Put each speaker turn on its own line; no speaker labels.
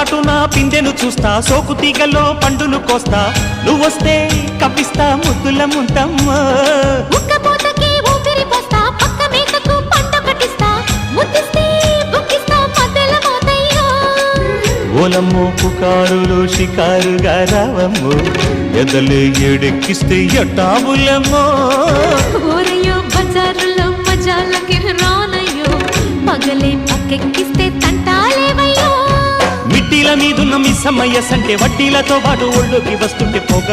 చాటున పిందెను చూస్తా, సోకు తీగల్లో పండును కోస్తా, నువ్వొస్తే కప్పిస్తా ముద్దుల ముంతమ్మో.
ఉక్కపోతకి ఊపిరి పోస్తా, పక్క మేకకు పంట కట్టిస్తా, ముద్దిస్తే బుక్కిస్తా మధ్యల మోతయ్యో.
ఓలమ్మో పుకారులు షికారుగా రావమ్మో, ఎదలే ఏడెక్కిస్తే ఎట్టాబులమ్మో.
ఊరయ్యో బజారులో మజాలకి రానయ్యో, పగలే పక్కెక్కిస్తే తంటాలేవయ్యో.
మిట్టిల మీదున్న మిస్సమ్మయ్య సంటే వడ్డీలతో పాటు ఒళ్ళోకి వస్తుంటే పోగ